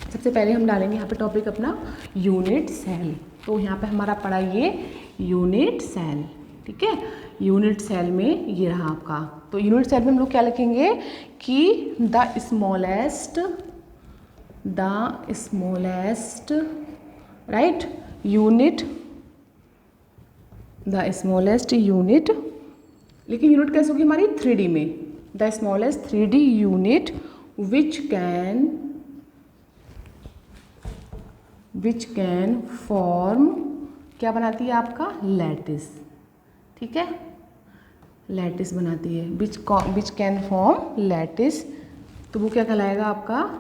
सबसे पहले हम डालेंगे यहाँ पे टॉपिक अपना यूनिट सेल। तो यहाँ पे हमारा पड़ा ये यूनिट सेल, ठीक है। यूनिट सेल में ये रहा आपका। तो यूनिट सेल में हम लोग क्या लिखेंगे कि the smallest right unit, the smallest unit, लेकिन यूनिट कैसे होगी हमारी 3D में, the smallest 3D unit which can form, क्या बनाती है आपका, लैटिस, ठीक है, लैटिस बनाती है, विच कैन फॉर्म लैटिस। तो वो क्या कहलाएगा आपका,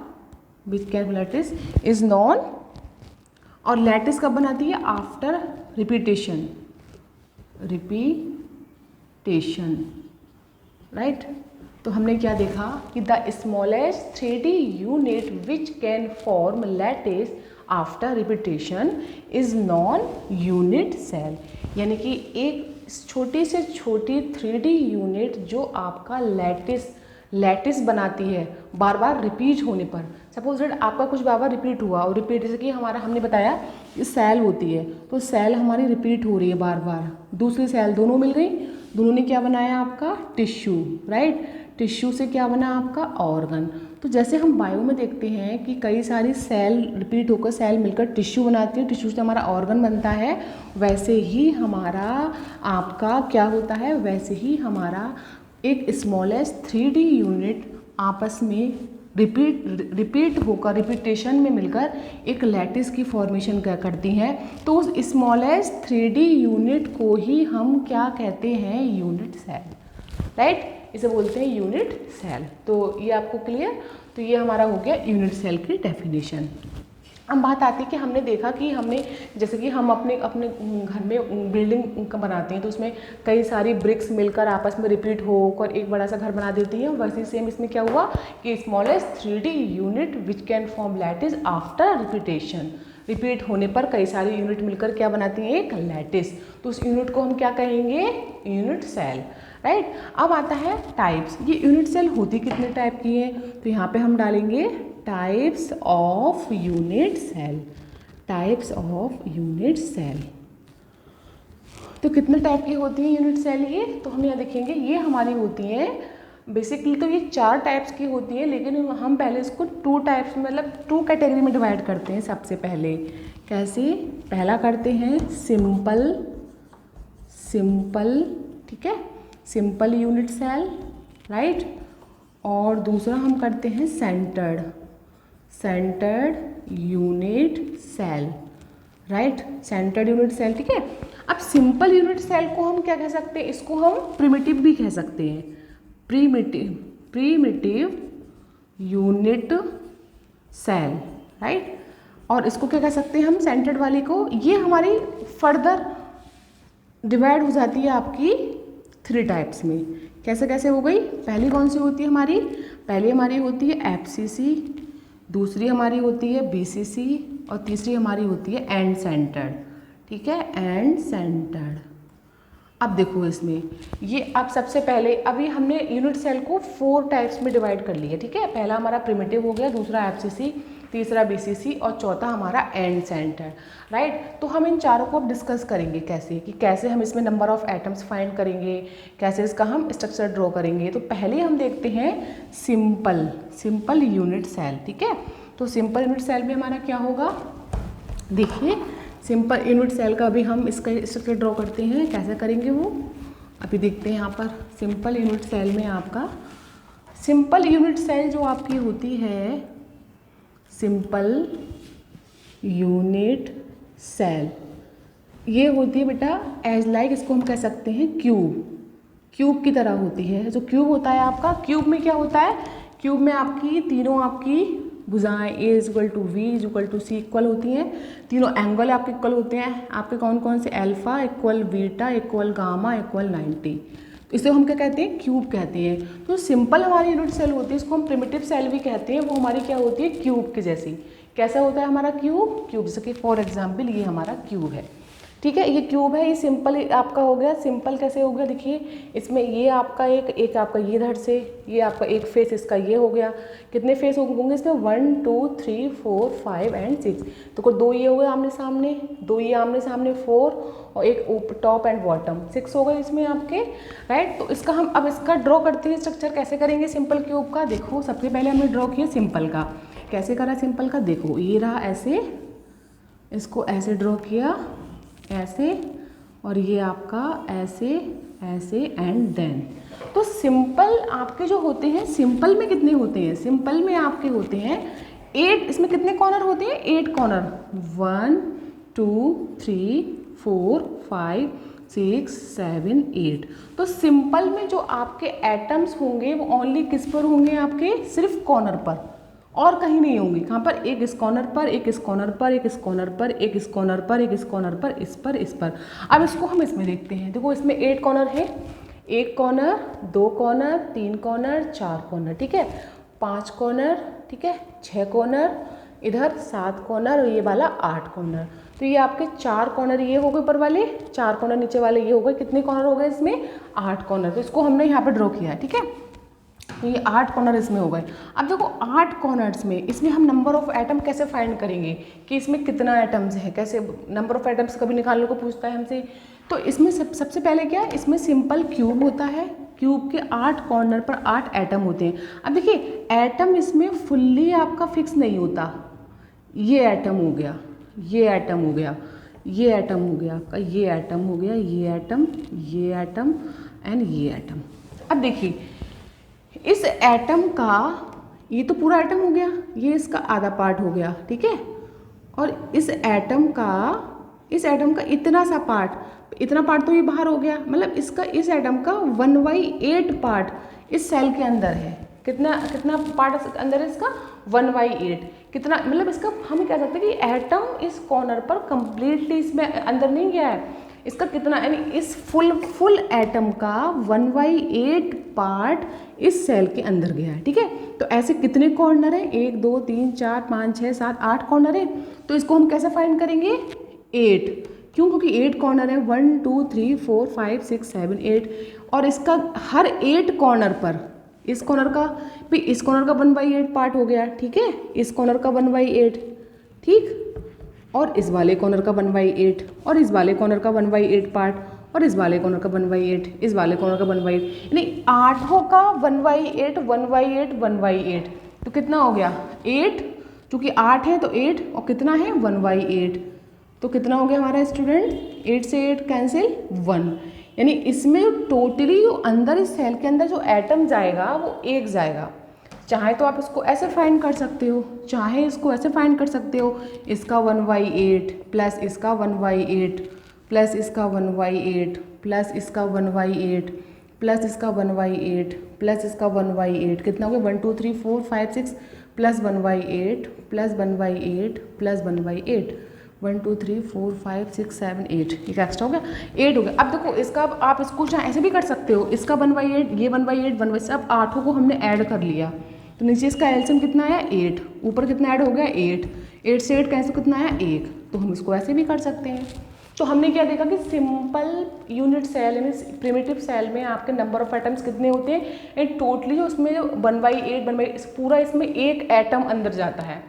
which can lattice is non. और लैटिस कब बनाती है, आफ्टर रिपीटेशन, राइट। तो हमने क्या देखा कि the smallest 3D unit which can form lattice after repetition is known unit cell, यानी कि एक छोटी से छोटी 3D यूनिट जो आपका लैटिस बनाती है बार बार रिपीट होने पर। सपोज दैट आपका कुछ बार बार रिपीट हुआ, और रिपीट जैसे कि हमारा हमने बताया कि सेल होती है, तो सेल हमारी रिपीट हो रही है बार बार, दूसरी सेल दोनों मिल गई, दोनों ने क्या बनाया आपका, टिश्यू, राइट। टिश्यू से क्या बना आपका, ऑर्गन। तो जैसे हम बायो में देखते हैं कि कई सारी सेल रिपीट होकर सेल मिलकर टिश्यू बनाती है, टिश्यू से हमारा ऑर्गन बनता है, वैसे ही हमारा आपका क्या होता है, वैसे ही हमारा एक स्मॉलेस्ट 3D यूनिट आपस में रिपीट होकर, रिपीटेशन में मिलकर एक लैटिस की फॉर्मेशन क्या करती हैं। तो उस स्मॉलेस्ट 3D यूनिट को ही हम क्या कहते हैं, यूनिट सेल, राइट। इसे बोलते हैं यूनिट सेल। तो ये आपको क्लियर, तो ये हमारा हो गया यूनिट सेल की डेफिनेशन। अब बात आती है कि हमने देखा कि हमने जैसे कि हम अपने अपने घर में बिल्डिंग बनाते हैं तो उसमें कई सारी ब्रिक्स मिलकर आपस में रिपीट होकर एक बड़ा सा घर बना देती हैं। वैसे सेम इसमें क्या हुआ कि smallest 3D unit which can form lattice after repetition. Repeat होने पर कई सारी यूनिट मिलकर क्या बनाती हैं, एक लैटिस। तो उस यूनिट को हम क्या कहेंगे, यूनिट सेल, राइट। अब आता है टाइप्स। ये यूनिट सेल होती कितने टाइप की है, तो यहाँ पे हम डालेंगे types of unit cell, types of unit cell. तो कितने टाइप की होती हैं यूनिट सेल ये, तो हम यहाँ देखेंगे ये हमारी होती हैं बेसिकली तो ये 4 टाइप्स की होती है, लेकिन हम पहले इसको 2 टाइप्स मतलब 2 कैटेगरी में डिवाइड करते हैं। सबसे पहले कैसे, पहला करते हैं सिंपल, सिंपल, ठीक है, सिंपल यूनिट सेल, राइट। और दूसरा हम करते हैं centred, centred unit cell, right, centred unit cell, ठीक है। अब सिंपल यूनिट सेल को हम क्या कह सकते हैं, इसको हम प्रिमिटिव भी कह सकते हैं, primitive, primitive unit cell, right. और इसको क्या कह सकते हैं हम, सेंटर्ड वाली को, ये हमारी फर्दर डिवाइड हो जाती है आपकी 3 टाइप्स में। कैसे कैसे हो गई, पहली कौन सी होती है हमारी, पहली हमारी होती है एफसीसी, दूसरी हमारी होती है बीसीसी और तीसरी हमारी होती है एंड सेंटर्ड, ठीक है, एंड सेंटर्ड। अब देखो इसमें ये, अब सबसे पहले अभी हमने यूनिट सेल को 4 टाइप्स में डिवाइड कर लिया, ठीक है। पहला हमारा प्रिमिटिव हो गया, दूसरा एफसीसी, तीसरा बीसीसी और चौथा हमारा एंड सेंटर, राइट। तो हम इन चारों को अब डिस्कस करेंगे कैसे, कि कैसे हम इसमें नंबर ऑफ एटम्स फाइंड करेंगे, कैसे इसका हम स्ट्रक्चर ड्रॉ करेंगे। तो पहले हम देखते हैं सिंपल, सिंपल यूनिट सेल, ठीक है। तो सिंपल यूनिट सेल में हमारा क्या होगा, देखिए सिंपल यूनिट सेल का अभी हम इसका स्ट्रक्चर ड्रॉ करते हैं, कैसे करेंगे वो अभी देखते हैं। यहाँ पर सिंपल यूनिट सेल में आपका, सिंपल यूनिट सेल जो आपकी होती है, सिंपल यूनिट सेल, ये होती है बेटा एज लाइक, इसको हम कह सकते हैं क्यूब, क्यूब की तरह होती है। जो क्यूब होता है आपका, क्यूब में क्या होता है, क्यूब में आपकी तीनों आपकी भुजाएं A = V = C इक्वल होती हैं, तीनों एंगल आपके इक्वल होते हैं। आपके कौन कौन से, alpha equal beta equal gamma equal 90, इसे हम क्या कहते हैं, क्यूब कहते हैं। तो सिंपल हमारी यूनिट सेल होती है, इसको हम प्रिमिटिव सेल भी कहते हैं। वो हमारी क्या होती है, क्यूब के जैसी। कैसा होता है हमारा क्यूब, क्यूब जैसे कि फॉर एग्जांपल ये हमारा क्यूब है, ठीक है, ये क्यूब है, ये सिंपल आपका हो गया। सिंपल कैसे हो गया, देखिए इसमें ये आपका एक आपका ये इधर से, ये आपका एक फेस इसका ये हो गया। कितने फेस होंगे इसमें, 1 2 3 4 5 एंड 6। तो 2 ये हो गए आमने सामने, 2 ये आमने सामने 4 और एक टॉप एंड बॉटम 6 हो गए इसमें आपके, राइट। तो इसका हम अब इसका ड्रॉ करते हैं स्ट्रक्चर, कैसे करेंगे सिंपल क्यूब का। देखो सबसे पहले हमने ड्रॉ किया सिंपल का, कैसे करा सिंपल का, देखो ये रहा ऐसे, इसको ऐसे ड्रॉ किया ऐसे, और ये आपका ऐसे ऐसे एंड देन। तो सिंपल आपके जो होते हैं, सिंपल में कितने होते हैं, सिंपल में आपके होते हैं 8, इसमें कितने कॉर्नर होते हैं, 8 कॉर्नर, 1 2 3 4 5 6 7 8। तो सिंपल में जो आपके एटम्स होंगे वो ओनली किस पर होंगे, आपके सिर्फ कॉर्नर पर, और कहीं नहीं होंगी। कहाँ पर, एक इस कॉर्नर पर, एक इस कॉर्नर पर, एक इस कॉर्नर पर, एक इस कॉर्नर पर, एक इस कॉर्नर पर, इस पर, इस पर। अब इसको हम इसमें देखते हैं, देखो इसमें 8 कॉर्नर है, 1 कॉर्नर, 2 कॉर्नर, 3 कॉर्नर, 4 कॉर्नर, ठीक है, 5 कॉर्नर, ठीक है, 6 कॉर्नर, इधर 7 कॉर्नर और ये वाला 8 कॉर्नर। तो ये आपके 4 कॉर्नर ये हो गए ऊपर वाले, 4 कॉर्नर नीचे वाले ये हो गए। कितने कॉर्नर हो गए इसमें, 8 कॉर्नर। तो इसको हमने यहाँ पर ड्रॉ किया है, ठीक है। तो ये 8 कॉर्नर इसमें हो गए। अब देखो 8 कॉर्नर्स में, इसमें हम नंबर ऑफ एटम कैसे फाइंड करेंगे कि इसमें कितना एटम्स है, कैसे नंबर ऑफ एटम्स कभी निकालने को पूछता है हमसे। तो इसमें सबसे पहले क्या है, इसमें सिंपल क्यूब होता है, क्यूब के 8 कॉर्नर पर 8 एटम होते हैं। अब देखिए एटम इसमें फुल्ली आपका फिक्स नहीं होता, ये एटम हो गया, ये एटम हो गया, ये एटम हो गया आपका, ये एटम हो गया, ये एटम, ये एटम एंड ये एटम। अब देखिए इस एटम का, ये तो पूरा एटम हो गया, ये इसका आधा पार्ट हो गया, ठीक है। और इस एटम का इतना सा पार्ट, इतना पार्ट तो ये बाहर हो गया, मतलब इसका, इस एटम का 1/8 पार्ट इस सेल के अंदर है, कितना कितना पार्ट अंदर है इसका 1/8। कितना मतलब इसका हम कह सकते हैं कि एटम इस कॉर्नर पर कंप्लीटली इसमें अंदर नहीं गया है, इसका कितना यानी इस फुल एटम का 1/8 पार्ट इस सेल के अंदर गया है। ठीक है, तो ऐसे कितने कॉर्नर हैं, 1 2 3 4 5 6 7 8 कॉर्नर है। तो इसको हम कैसे फाइंड करेंगे, 8। क्यों, क्योंकि 8 कॉर्नर है, 1 2 3 4 5 6 7 8, और इसका हर 8 कॉर्नर पर इस कॉर्नर का भी, इस कॉर्नर का 1/8 पार्ट हो गया। ठीक है, इस कॉर्नर का 1/8, ठीक, और इस वाले कॉर्नर का 1/8, और इस वाले कॉर्नर का 1/8 पार्ट, और इस वाले कॉर्नर का 1/8, इस वाले कॉर्नर का 1/8, यानी 8 का 1/8 1/8 1/8, तो कितना हो गया 8, क्योंकि 8 है तो 8, और कितना है 1/8, तो कितना हो गया हमारा स्टूडेंट, 8 से 8 कैंसिल 1, यानी इसमें टोटली जो अंदर इस सेल के अंदर जो एटम जाएगा वो 1 जाएगा। चाहे तो आप इसको ऐसे फाइंड कर सकते हो, चाहे इसको ऐसे फाइंड कर सकते हो, इसका 1/8 प्लस इसका 1/8 प्लस इसका 1/8 प्लस इसका 1/8 प्लस इसका 1/8 प्लस इसका 1/8, कितना हो गया 1 2 3 4 5 6 प्लस 1/8 प्लस 1/8 प्लस 1/8, 1 2 3 4 5 6 7 8, एक एक्स्ट्रा हो गया 8 हो गया। अब देखो इसका, आप इसको चाहे ऐसे भी कर सकते हो, इसका 1/8 ये 1/8 1/8, अब 8 को हमने ऐड कर लिया, तो नीचे इसका एलसीएम कितना आया 8, ऊपर कितना ऐड हो गया 8, 8 से 8 कैंसिल कितना आया 1, तो हम इसको ऐसे भी कर सकते हैं। तो हमने क्या देखा कि सिंपल यूनिट सेल यानी प्रिमिटिव सेल में आपके नंबर ऑफ एटम्स कितने होते हैं, एंड टोटली जो उसमें 1/8 1/8 पूरा इसमें एक एटम अंदर जाता है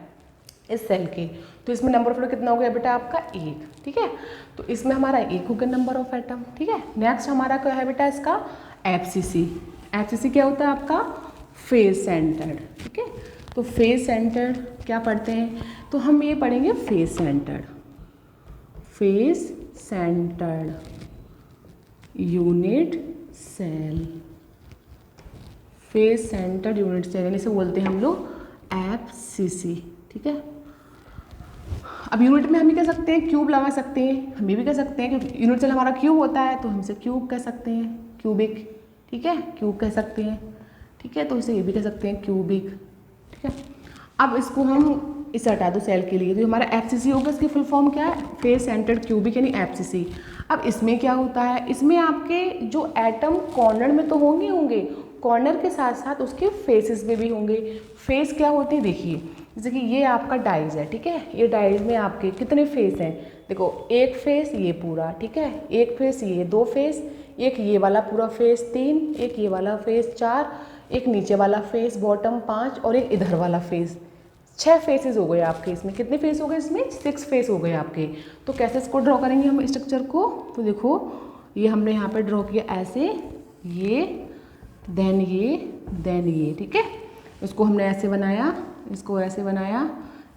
इस सेल के, तो इसमें नंबर ऑफ एटम कितना हो गया बेटा आपका 1। ठीक है, तो इसमें हमारा 1 हो गया नंबर ऑफ एटम। ठीक है, नेक्स्ट हमारा क्या है बेटा इसका एफसीसी। एफसीसी क्या होता है आपका फेज सेंटर्ड। ठीक है, तो फेज सेंटर्ड क्या पढ़ते हैं, तो हम ये पढ़ेंगे face centred, face centred unit cell, face centred unit cell यानी इसे बोलते हैं हम लोग एफसीसी। ठीक है, अब यूनिट में हम ये कह सकते हैं क्यूब लगा सकते हैं, हम ये भी कह सकते हैं कि यूनिट सेल हमारा क्यूब होता है तो हम इसे क्यूब कह सकते हैं, क्यूबिक। ठीक है, क्यूब कह सकते हैं। ठीक है, तो इसे ये भी कह सकते हैं क्यूबिक। ठीक है, अब इसको हम इसे हटा दो सेल के लिए, तो हमारा एफसीसी होगा, इसकी फुल फॉर्म क्या है फेज सेंटर्ड क्यूबिक यानी एफसीसी। अब इसमें क्या होता है, इसमें आपके जो एटम कॉर्नर में तो होंगे होंगे, कॉर्नर के साथ साथ उसके फेसेस में भी होंगे। फेस क्या होते हैं देखिए, जैसे कि ये आपका डाइज है। ठीक है, ये डाइज में आपके कितने फेस हैं, देखो एक फेस ये पूरा, ठीक है, एक फेस ये, 2 फेस, एक ये वाला पूरा फेस 3, एक ये वाला फेस 4, एक नीचे वाला फेस बॉटम 5, और एक इधर वाला फेस, 6 फेसेस हो गए आपके। इसमें कितने फेस हो गए, इसमें 6 फेस हो गए आपके। तो कैसे इसको ड्रॉ करेंगे हम स्ट्रक्चर को, तो देखो ये हमने यहाँ पे ड्रॉ किया ऐसे, ये देन ये देन ये। ठीक है, इसको हमने ऐसे बनाया, इसको ऐसे बनाया,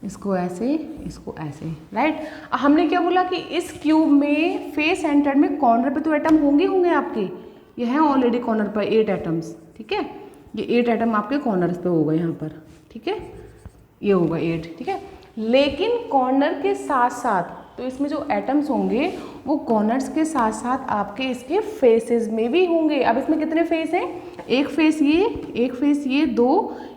इसको ऐसे, इसको ऐसे, राइट। हमने क्या बोला कि इस क्यूब में फेस सेंटर में कॉर्नर पे तो एटम होंगे होंगे आपके, ये हैं ऑलरेडी कॉर्नर पर 8 एटम्स। ठीक है, ये 8 एटम आपके कॉर्नर्स पे हो गए यहाँ पर। ठीक है, ये होगा 8। ठीक है, लेकिन कॉर्नर के साथ साथ तो इसमें जो एटम्स होंगे वो कॉर्नर्स के साथ साथ आपके इसके फेसेस में भी होंगे। अब इसमें कितने फेस हैं, एक फेस ये, एक फेस ये 2,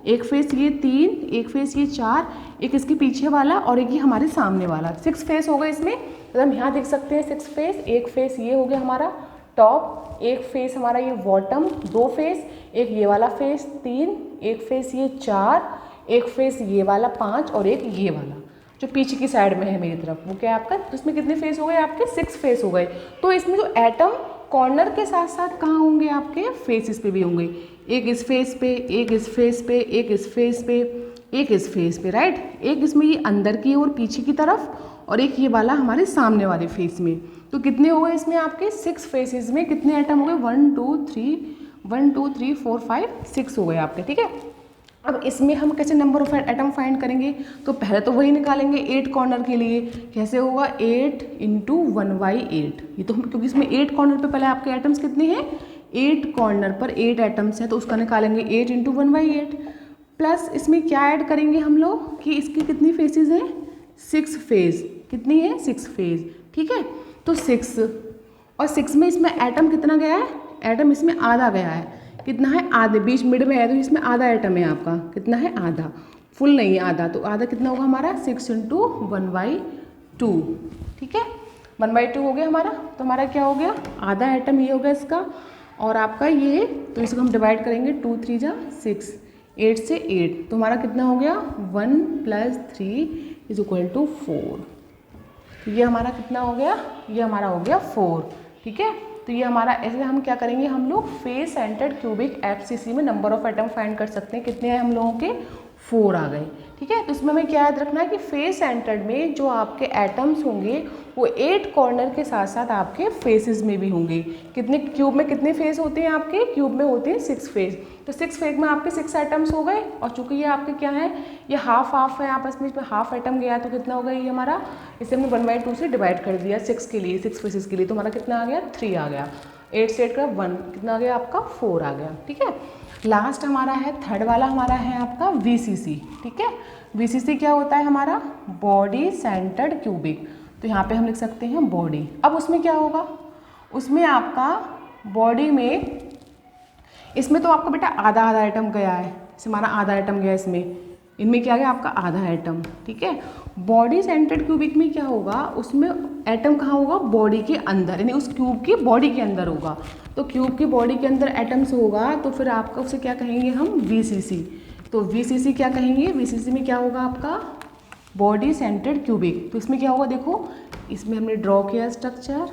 एक फेस ये 3, एक फेस ये 4, एक इसके पीछे वाला, और एक ये हमारे सामने वाला, 6 फेस हो गए इसमें। तो हम यहाँ देख सकते हैं 6 फेस, एक फेस ये हो गया हमारा टॉप, एक फेस हमारा ये बॉटम, 2 फेस, एक ये वाला फेस 3, एक फेस ये 4, एक फेस ये वाला 5, और एक ये वाला जो पीछे की साइड में है मेरी तरफ, वो क्या है आपका, तो इसमें कितने फेस हो गए आपके 6 फेस हो गए। तो इसमें जो एटम कॉर्नर के साथ साथ कहाँ होंगे आपके फेसेस पे भी होंगे, एक इस फेस पे, एक इस फेस पे, एक इस फेस पे, एक इस फेस पे, राइट। एक इसमें ये अंदर की और पीछे की तरफ, और एक ये वाला हमारे सामने वाले फेस में। तो कितने हो गए इसमें आपके 6 फेसेस में कितने एटम हो गए, 1 2 3 4 5 6 हो गए आपके। ठीक है, अब इसमें हम कैसे नंबर ऑफ एटम फाइंड करेंगे, तो पहले तो वही निकालेंगे 8 कॉर्नर के लिए। कैसे होगा, 8 × 1/8, ये तो हम, क्योंकि इसमें 8 कॉर्नर पे पहले आपके एटम्स कितने हैं, 8 कॉर्नर पर 8 एटम्स हैं, तो उसका निकालेंगे 8 × 1/8, प्लस इसमें क्या ऐड करेंगे हम लोग कि इसकी कितनी फेसेस हैं, 6 फेस, कितनी है 6 फेस। ठीक है, तो 6 और 6 में इसमें एटम कितना गया है, एटम इसमें आधा गया है, कितना है, आधे, बीच मिड में है तो इसमें आधा एटम है आपका, कितना है, आधा, फुल नहीं है, आधा, तो आधा कितना होगा हमारा 6 इंटू 1/2, ठीक है, 1/2 हो गया हमारा। तो हमारा क्या हो गया, आधा एटम ये होगा इसका, और आपका ये, तो इसको हम डिवाइड करेंगे 2 3 जा 6, 8 से 8, तो हमारा कितना हो गया 1 + 3 = 4। तो ये हमारा कितना हो गया, ये हमारा हो गया 4, ठीक है। तो ये हमारा, ऐसे हम क्या करेंगे, हम लोग फेस सेंटर्ड क्यूबिक FCC में नंबर ऑफ एटम फाइंड कर सकते हैं, कितने हैं हम लोगों के, 4 आ गए, ठीक है। तो इसमें हमें क्या याद रखना है कि फेस सेंटर्ड में जो आपके एटम्स होंगे वो 8 कॉर्नर के साथ साथ आपके फेसेस में भी होंगे। कितने क्यूब में कितने फेस होते हैं आपके, क्यूब में होते हैं 6 फेस, तो 6 फेस में आपके 6 एटम्स हो गए, और चूंकि ये आपके क्या है, ये हाफ है आपस में, इसमें हाफ एटम गया तो कितना हो गया ये हमारा, इसे हमने 1/2 से डिवाइड कर दिया 6 के लिए, 6 फेसेस के लिए, तो हमारा कितना आ गया 3 आ गया, 8 से 8 का 1, कितना आ गया आपका 4 आ गया, ठीक है। लास्ट हमारा है, थर्ड वाला हमारा है आपका VCC, ठीक है। VCC क्या होता है हमारा, बॉडी सेंटर्ड क्यूबिक, तो यहाँ पे हम लिख सकते हैं बॉडी। अब उसमें क्या होगा, उसमें आपका बॉडी में, इसमें तो आपका बेटा आधा आधा आइटम गया है, जैसे हमारा आधा आइटम गया इसमें, इनमें क्या गया आपका आधा एटम, ठीक है। बॉडी सेंटर्ड क्यूबिक में क्या होगा, उसमें एटम कहाँ होगा, बॉडी के अंदर, यानी उस क्यूब की बॉडी के अंदर होगा, तो क्यूब की बॉडी के अंदर एटम्स होगा, तो फिर आपका उसे क्या कहेंगे हम, VCC। तो VCC क्या कहेंगे, VCC में क्या होगा आपका, बॉडी सेंटर्ड क्यूबिक। तो इसमें क्या होगा, देखो इसमें हमने ड्रॉ किया स्ट्रक्चर,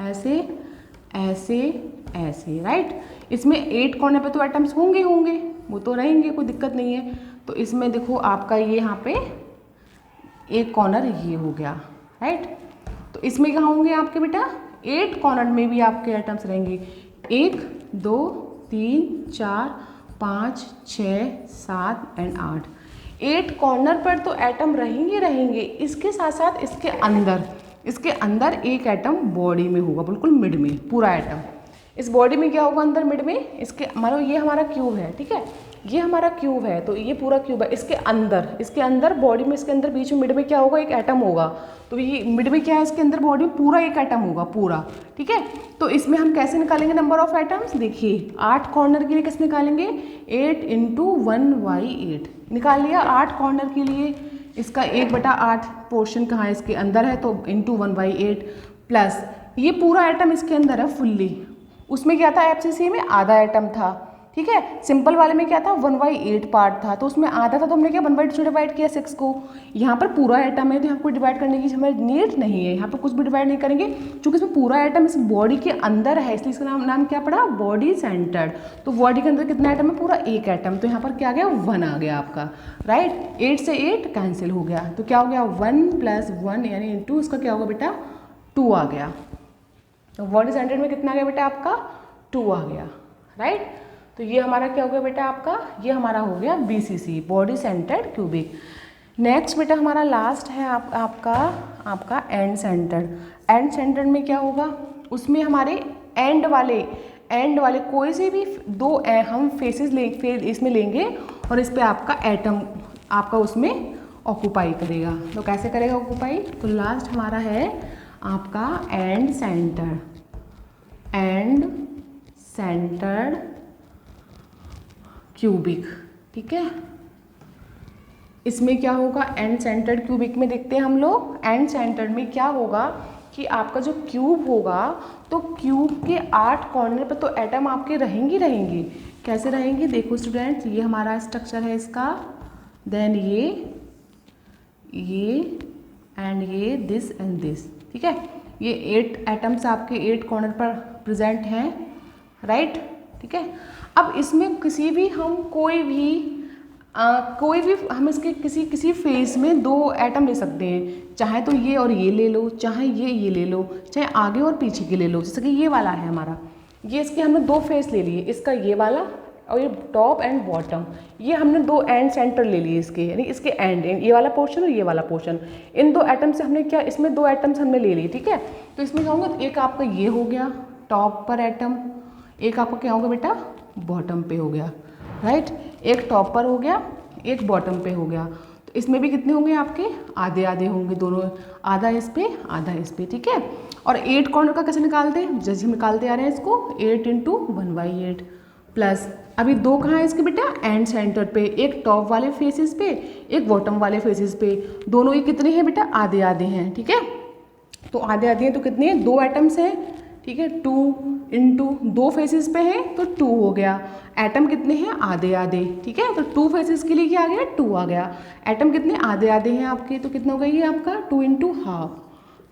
ऐसे ऐसे ऐसे, राइट। इसमें 8 कॉर्नर पे तो एटम्स होंगे वो तो रहेंगे, कोई दिक्कत नहीं है। तो इसमें देखो आपका ये यहाँ पे एक कॉर्नर ये हो गया, राइट। तो इसमें कहाँ होंगे आपके बेटा, 8 कॉर्नर में भी आपके एटम्स रहेंगे, 1 2 3 4 5 6 7 एंड 8, 8 कॉर्नर पर तो एटम रहेंगे। इसके साथ साथ इसके अंदर एक एटम बॉडी में होगा, बिल्कुल मिड में पूरा एटम। इस बॉडी में क्या होगा, अंदर मिड में, इसके मानो ये हमारा क्यूब है, ठीक है, ये हमारा क्यूब है, तो ये पूरा क्यूब है, इसके अंदर बॉडी में, इसके अंदर बीच में मिड में क्या होगा, एक एटम होगा, तो ये मिड में क्या है, इसके अंदर बॉडी में पूरा एक एटम होगा पूरा, ठीक है। तो इसमें हम कैसे निकालेंगे नंबर ऑफ एटम्स, देखिए 8 कॉर्नर के लिए कैसे निकालेंगे, 8 इंटू 1/8 निकाल लिया, 8 कॉर्नर के लिए इसका 1/8 पोर्शन कहाँ है, इसके अंदर है, तो इंटू 1/8 प्लस ये पूरा एटम इसके अंदर है फुल्ली, उसमें क्या था FCC में आधा एटम था, ठीक है। सिंपल वाले में क्या था 1/8 पार्ट था, तो उसमें आधा था, तो हमने क्या 1/2 से डिवाइड किया 6 को। यहाँ पर पूरा एटम है तो यहाँ पर डिवाइड करने की हमें नीड नहीं है, यहाँ पर कुछ भी डिवाइड नहीं करेंगे, क्योंकि इसमें पूरा एटम इस बॉडी के अंदर है, इसलिए इसका नाम क्या पड़ा, बॉडी सेंटर्ड। तो बॉडी के अंदर कितना एटम है, पूरा एक एटम, तो यहाँ पर क्या आ गया 1 आ गया आपका, राइट। 8 से 8 कैंसिल हो गया, तो क्या हो गया 1 + 1 यानी इंटू इसका क्या होगा बेटा 2 आ गया। तो बॉडी सेंटर्ड में कितना आ गया बेटा आपका 2 आ गया, राइट। तो ये हमारा क्या हो गया बेटा आपका, ये हमारा हो गया BCC, body centred cubic. Next बेटा हमारा लास्ट है आपका एंड सेंटर्ड। एंड सेंटर्ड में क्या होगा, उसमें हमारे एंड वाले कोई से भी 2 हम फेसेस इसमें लेंगे, और इस पर आपका एटम आपका उसमें ऑक्यूपाई करेगा। तो कैसे करेगा ऑक्यूपाई, तो लास्ट हमारा है आपका एंड सेंटर्ड क्यूबिक, ठीक है। इसमें क्या होगा, एंड सेंटर्ड क्यूबिक में देखते हैं हम लोग, एंड सेंटर्ड में क्या होगा कि आपका जो क्यूब होगा, तो क्यूब के 8 कॉर्नर पर तो एटम आपके रहेंगे। कैसे रहेंगे, देखो स्टूडेंट्स, ये हमारा स्ट्रक्चर है इसका, देन ये एंड ये दिस एंड दिस, ठीक है। ये 8 एटम्स आपके 8 कॉर्नर पर प्रेजेंट हैं, राइट, ठीक है। अब इसमें किसी भी कोई भी हम इसके किसी फेस में 2 एटम ले सकते हैं, चाहे तो ये और ये ले लो, चाहे ये ले लो, चाहे आगे और पीछे के ले लो। जैसे कि ये वाला है हमारा, ये इसके हमने 2 फेस ले लिए, इसका ये वाला और ये टॉप एंड बॉटम, ये हमने 2 एंड सेंटर ले लिए इसके, यानी इसके एंड ये वाला पोर्शन और ये वाला पोर्शन, इन 2 एटम से हमने क्या, इसमें 2 एटम्स हमने ले लिए, ठीक है। तो इसमें क्या होगा, एक आपका ये हो गया टॉप पर एटम, एक आपका क्या होगा बेटा बॉटम पे हो गया, राइट। एक टॉप पर हो गया, एक बॉटम पे हो गया। तो इसमें भी कितने होंगे आपके, आधे आधे होंगे दोनों, आधा इस पे आधा इस पे, ठीक है। और 8 कॉर्नर का कैसे निकालते हैं, जैसे हम निकालते आ रहे हैं इसको, 8 इंटू 1/8 प्लस अभी दो कहाँ है इसके बेटा, एंड सेंटर पे, एक टॉप वाले फेसेस पे एक बॉटम वाले फेसेस पे, दोनों ही कितने हैं बेटा, आधे आधे हैं, ठीक है। तो आधे आधे हैं तो कितने हैं, 2 एटम्स हैं, ठीक है। 2 इंटू 2 फेसेस पे है तो 2 हो गया। एटम कितने हैं, आधे आधे, ठीक है। तो 2 फेसेस के लिए क्या आ गया, 2 आ गया। एटम कितने आधे आधे हैं आपके, तो कितना हो गया ये आपका 2 इंटू हाफ,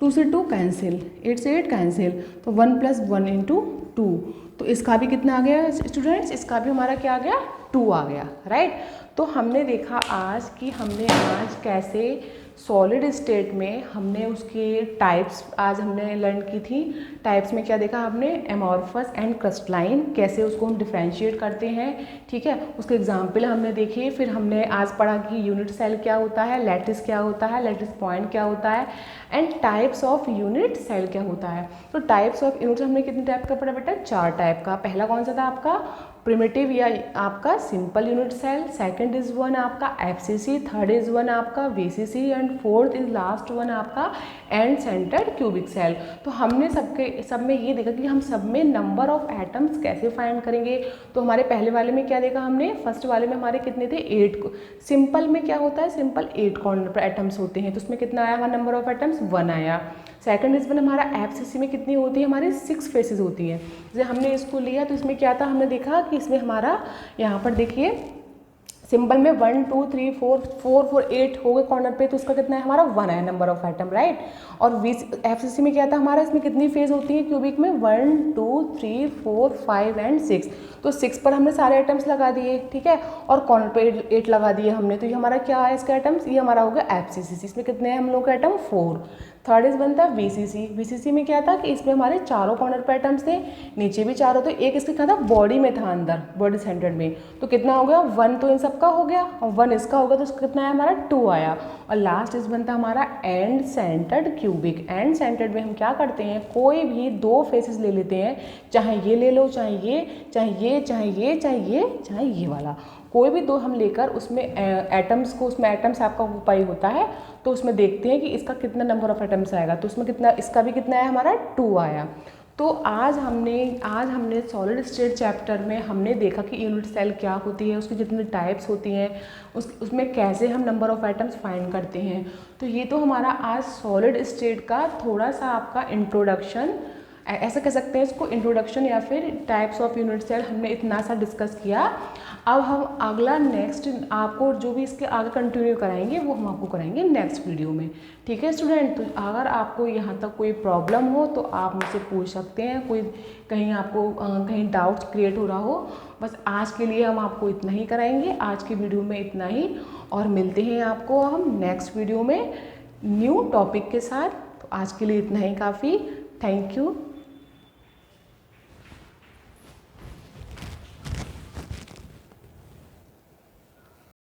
2 से 2 कैंसिल, 8 से 8 कैंसिल, तो 1 प्लस 1 इंटू 2। तो इसका भी कितना आ गया स्टूडेंट्स, इसका भी हमारा क्या आ गया, 2 आ गया, राइट। तो हमने देखा आज कि हमने आज कैसे सॉलिड स्टेट में हमने उसके टाइप्स आज हमने लर्न की थी। टाइप्स में क्या देखा हमने, एमॉर्फस एंड क्रिस्टलाइन, कैसे उसको हम डिफरेंशिएट करते हैं, ठीक है। उसके एग्जाम्पल हमने देखे। फिर हमने आज पढ़ा कि यूनिट सेल क्या होता है, लैटिस क्या होता है, लैटिस पॉइंट क्या होता है, and types of unit cell क्या होता है। तो टाइप्स ऑफ यूनिट हमने कितने टाइप का पढ़ा बेटा, 4 टाइप का। पहला कौन सा था आपका, प्रिमिटिव या आपका simple unit cell, second is one आपका एफसीसी, थर्ड इज वन आपका BCC, and fourth is last one आपका एंड सेंटर्ड क्यूबिक सेल। तो हमने सब में ये देखा कि हम सब में नंबर ऑफ एटम्स कैसे फाइंड करेंगे। तो हमारे पहले वाले में क्या देखा हमने, फर्स्ट वाले में हमारे कितने थे, 8। सिंपल में क्या होता है, सिंपल 8 कॉर्नर पर एटम्स होते हैं, तो उसमें कितना आया हमारा नंबर ऑफ एटम्स, 1 आया। सेकंड इज वन हमारा एफसीसी में कितनी होती है, हमारी 6 फेसेस होती हैं। जैसे हमने इसको लिया तो इसमें क्या था, हमने देखा कि इसमें हमारा यहाँ पर देखिए सिंबल में 1 2 3 4 4 4 8 हो गए कॉर्नर पे, तो उसका कितना है हमारा 1 है नंबर ऑफ आइटम, राइट। और एफसीसी में क्या था हमारा, इसमें कितनी फेज होती है क्यूबिक में, 1 2 3 4 5 एंड 6। तो 6 पर हमने सारे आइटम्स लगा दिए, ठीक है, और कॉर्नर पे 8 लगा दिए हमने। तो ये हमारा क्या है इसका आइटम्स, ये हमारा हो गया एफसीसी। इसमें कितने हैं हम लोग के आइटम, 4। थर्ड इज बनता है वीसीसी। वीसीसी में क्या था कि इसमें हमारे चारों कॉर्नर पे आइटम्स थे, नीचे भी चारों थे, एक इसके क्या था बॉडी में था, अंदर बॉडी सेंटर में। तो कितना हो गया, 1 तो इन सबका हो गया और 1 इसका हो गया, तो इसका कितना आया हमारा 2 आया। और लास्ट इज बनता हमारा and centred cubic. And centred में हम क्या करते हैं, कोई भी 2 फेसेस ले लेते हैं, चाहे ये ले लो, चाहे ये, चाहे ये, चाहे ये, चाहे ये, चाहे ये वाला, कोई भी 2 हम लेकर उसमें एटम्स को, उसमें एटम्स आपका उपाय होता है, तो उसमें देखते हैं कि इसका कितना नंबर ऑफ एटम्स आएगा। तो उसमें कितना, इसका भी कितना आया हमारा 2 आया। तो आज हमने सॉलिड स्टेट चैप्टर में हमने देखा कि यूनिट सेल क्या होती है, उसकी जितनी टाइप्स होती हैं, उसमें कैसे हम नंबर ऑफ आइटम्स फाइंड करते हैं। तो ये तो हमारा आज सॉलिड स्टेट का थोड़ा सा आपका इंट्रोडक्शन, ऐसा कह सकते हैं इसको, इंट्रोडक्शन या फिर टाइप्स ऑफ यूनिट सेल हमने इतना सा डिस्कस किया। अब हम अगला नेक्स्ट आपको जो भी इसके आगे कंटिन्यू कराएंगे वो हम आपको कराएंगे नेक्स्ट वीडियो में, ठीक है स्टूडेंट। तो अगर आपको यहाँ तक कोई प्रॉब्लम हो तो आप मुझसे पूछ सकते हैं, कोई कहीं आपको कहीं डाउट्स क्रिएट हो रहा हो। बस आज के लिए हम आपको इतना ही कराएंगे, आज की वीडियो में इतना ही, और मिलते हैं आपको हम नेक्स्ट वीडियो में न्यू टॉपिक के साथ। तो आज के लिए इतना ही काफ़ी। Thank you.